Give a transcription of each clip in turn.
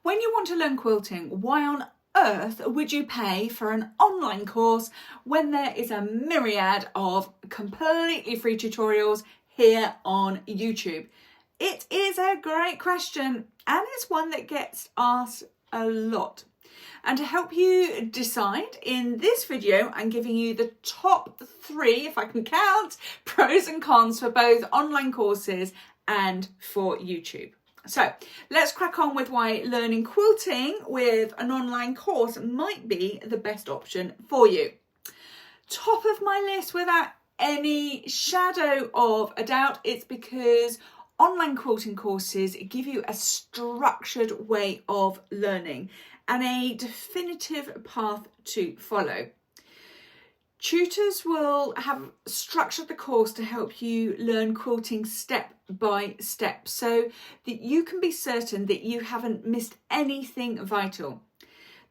When you want to learn quilting, why on earth would you pay for an online course when there is a myriad of completely free tutorials here on YouTube? It is a great question, and it's one that gets asked a lot. And to help you decide, in this video, I'm giving you the top 3, if I can count, pros and cons for both online courses and for YouTube. So let's crack on with why learning quilting with an online course might be the best option for you. Top of my list without any shadow of a doubt, it's because online quilting courses give you a structured way of learning and a definitive path to follow. Tutors will have structured the course to help you learn quilting step by step so that you can be certain that you haven't missed anything vital.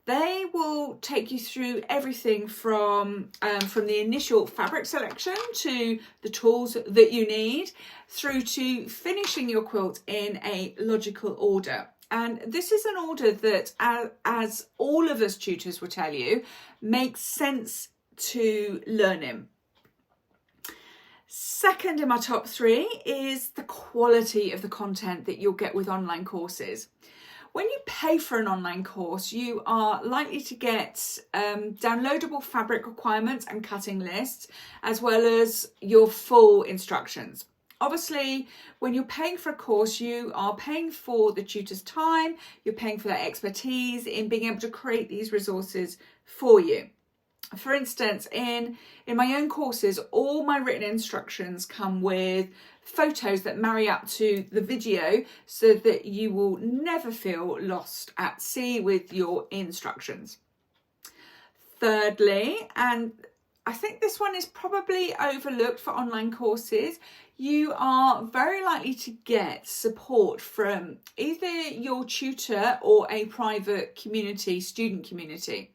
They will take you through everything from the initial fabric selection to the tools that you need through to finishing your quilt in a logical order. And this is an order that, as all of us tutors will tell you, makes sense to learning. Second in my top 3 is the quality of the content that you'll get with online courses. When you pay for an online course, you are likely to get downloadable fabric requirements and cutting lists, as well as your full instructions. Obviously, when you're paying for a course, you are paying for the tutor's time, you're paying for their expertise in being able to create these resources for you. For instance, in my own courses, all my written instructions come with photos that marry up to the video so that you will never feel lost at sea with your instructions. Thirdly, and I think this one is probably overlooked for online courses, you are very likely to get support from either your tutor or a private community, student community,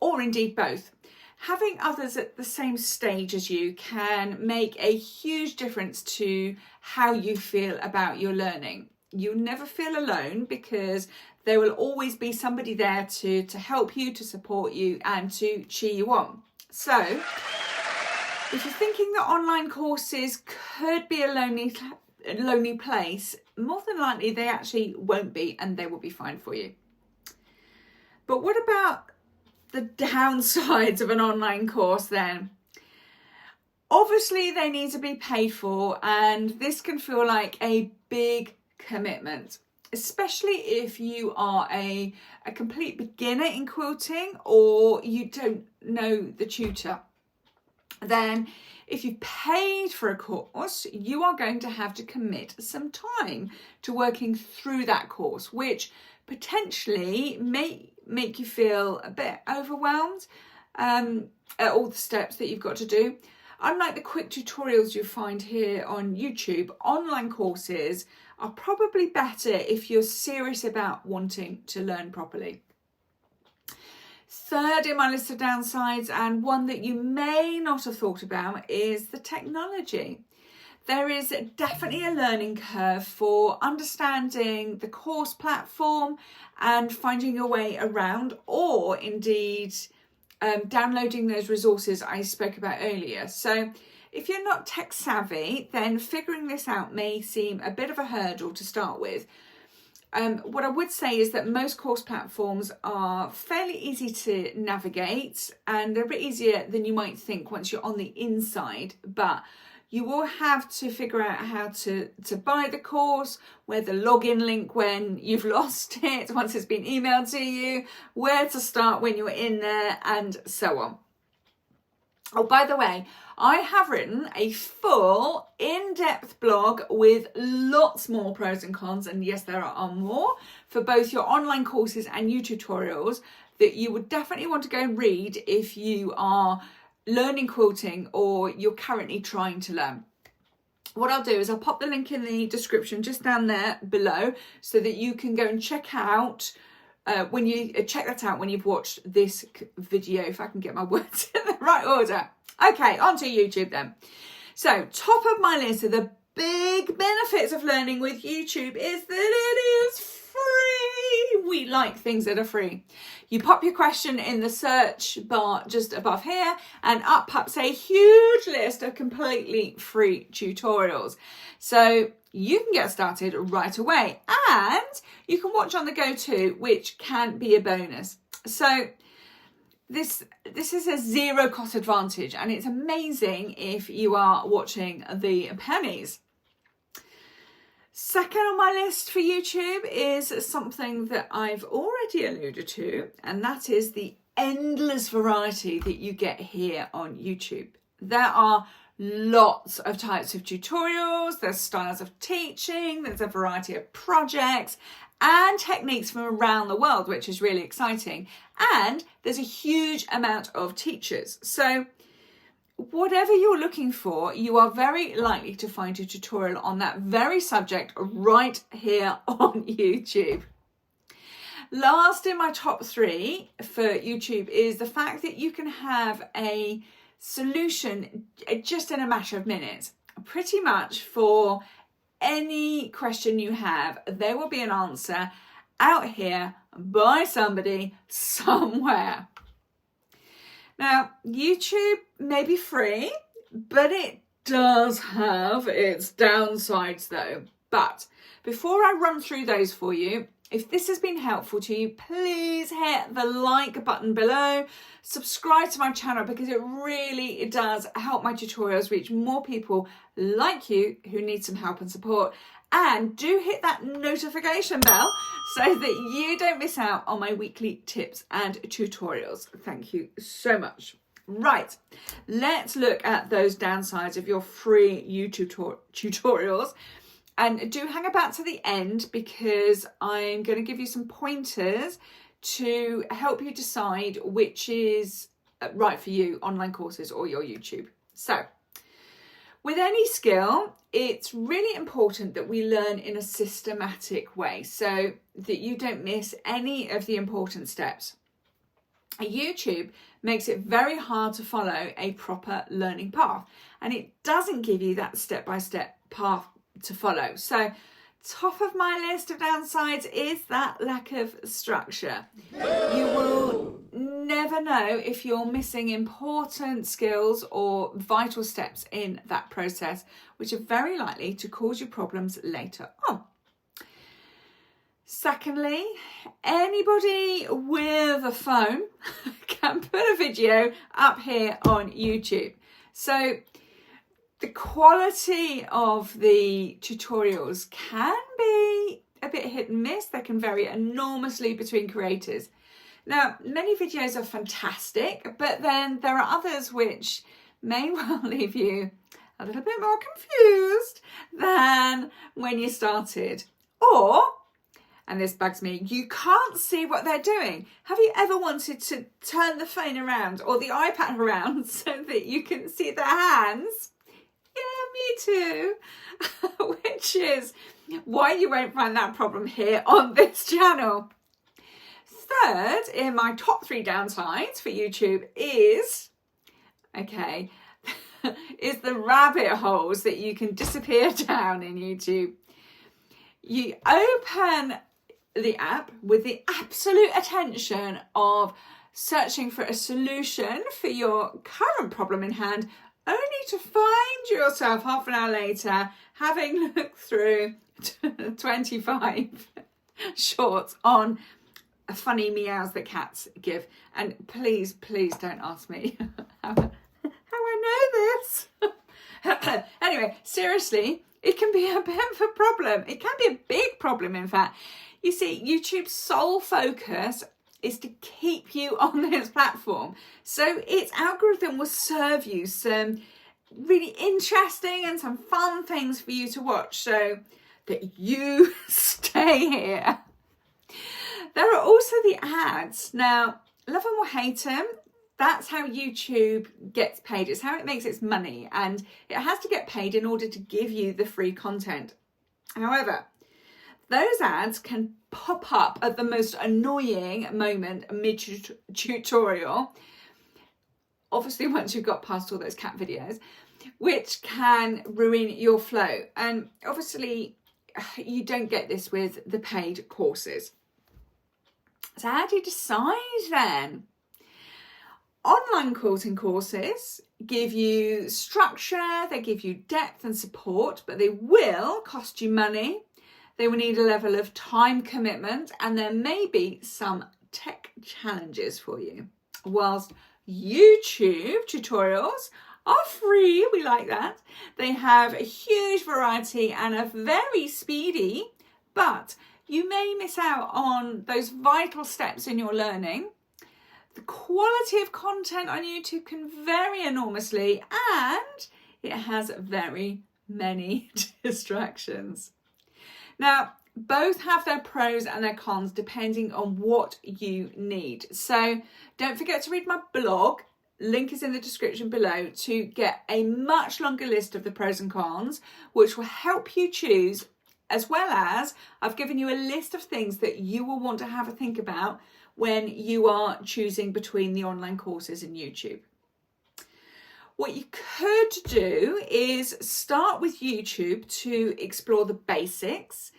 or indeed both. Having others at the same stage as you can make a huge difference to how you feel about your learning. You'll never feel alone because there will always be somebody there to help you, to support you, and to cheer you on. So, if you're thinking that online courses could be a lonely place, more than likely they actually won't be, and they will be fine for you. But what about the downsides of an online course then? Obviously they need to be paid for, and this can feel like a big commitment, especially if you are a complete beginner in quilting or you don't know the tutor. Then if you've paid for a course, you are going to have to commit some time to working through that course, which potentially may make you feel a bit overwhelmed at all the steps that you've got to do. Unlike the quick tutorials you find here on YouTube, online courses are probably better if you're serious about wanting to learn properly. Third in my list of downsides, and one that you may not have thought about, is the technology. There is definitely a learning curve for understanding the course platform and finding your way around, or indeed downloading those resources I spoke about earlier. So if you're not tech savvy, then figuring this out may seem a bit of a hurdle to start with. What I would say is that most course platforms are fairly easy to navigate, and they're a bit easier than you might think once you're on the inside, but you will have to figure out how to buy the course, where the login link when you've lost it, once it's been emailed to you, where to start when you're in there, and so on. Oh, by the way, I have written a full in-depth blog with lots more pros and cons, and yes, there are more, for both your online courses and YouTube tutorials that you would definitely want to go and read if you are learning quilting or you're currently trying to learn. What I'll do is I'll pop the link in the description just down there below so that you can go and check out when you've watched this video, if I can get my words in the right order. Okay, on to YouTube then. So, top of my list of the big benefits of learning with YouTube is that it is free. We really like things that are free. You pop your question in the search bar just above here, and up pops a huge list of completely free tutorials. So you can get started right away, and you can watch on the go too, which can be a bonus. So this is a zero cost advantage, and it's amazing if you are watching the pennies. Second on my list for YouTube is something that I've already alluded to, and that is the endless variety that you get here on YouTube. There are lots of types of tutorials, there's styles of teaching, there's a variety of projects and techniques from around the world, which is really exciting. And there's a huge amount of teachers. So whatever you're looking for, you are very likely to find a tutorial on that very subject right here on YouTube. Last in my top 3 for YouTube is the fact that you can have a solution just in a matter of minutes. Pretty much for any question you have, there will be an answer out here by somebody somewhere. Now, YouTube may be free, but it does have its downsides though. But before I run through those for you, if this has been helpful to you, please hit the like button below, subscribe to my channel, because it really does help my tutorials reach more people like you who need some help and support. And do hit that notification bell so that you don't miss out on my weekly tips and tutorials. Thank you so much. Right, let's look at those downsides of your free YouTube tutorials. And do hang about to the end, because I'm going to give you some pointers to help you decide which is right for you, online courses or your YouTube. So, with any skill, it's really important that we learn in a systematic way so that you don't miss any of the important steps. YouTube makes it very hard to follow a proper learning path, and it doesn't give you that step-by-step path to follow. So top of my list of downsides is that lack of structure. You will never know if you're missing important skills or vital steps in that process, which are very likely to cause you problems later on. Secondly, anybody with a phone can put a video up here on YouTube. So the quality of the tutorials can be a bit hit and miss. They can vary enormously between creators. Now, many videos are fantastic, but then there are others which may well leave you a little bit more confused than when you started. Or, and this bugs me, you can't see what they're doing. Have you ever wanted to turn the phone around or the iPad around so that you can see their hands? Yeah, me too. Which is why you won't find that problem here on this channel. Third, in my top 3 downsides for YouTube is the rabbit holes that you can disappear down in YouTube. You open the app with the absolute attention of searching for a solution for your current problem in hand, only to find yourself half an hour later having looked through 25 shorts on funny meows that cats give. And please don't ask me how I know this. Anyway, seriously, it can be a bit of a problem. It can be a big problem, in fact. You see, YouTube's sole focus is to keep you on this platform. So its algorithm will serve you some really interesting and some fun things for you to watch so that you stay here. There are also the ads. Now, love them or hate them, that's how YouTube gets paid. It's how it makes its money, and it has to get paid in order to give you the free content. However, those ads can pop up at the most annoying moment mid-tutorial, obviously once you've got past all those cat videos, which can ruin your flow. And obviously you don't get this with the paid courses. So how do you decide then? Online quilting courses give you structure, they give you depth and support, but they will cost you money. They will need a level of time commitment, and there may be some tech challenges for you. Whilst YouTube tutorials are free, we like that. They have a huge variety and are very speedy, but you may miss out on those vital steps in your learning. The quality of content on YouTube can vary enormously, and it has very many distractions. Now, both have their pros and their cons depending on what you need. So don't forget to read my blog. Link is in the description below to get a much longer list of the pros and cons, which will help you choose, as well as I've given you a list of things that you will want to have a think about when you are choosing between the online courses and YouTube. What you could do is start with YouTube to explore the basics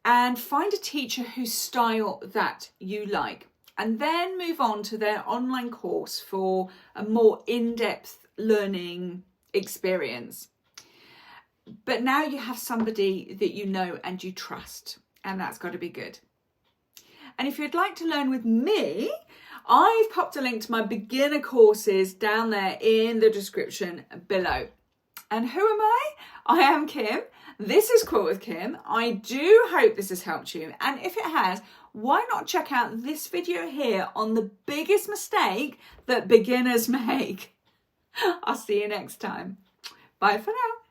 and find a teacher whose style that you like, and then move on to their online course for a more in-depth learning experience. But now you have somebody that you know and you trust, and that's got to be good. And if you'd like to learn with me, I've popped a link to my beginner courses down there in the description below. And who am I? I am Kim. This is Quilt with Kim. I do hope this has helped you. And if it has, why not check out this video here on the biggest mistake that beginners make? I'll see you next time. Bye for now.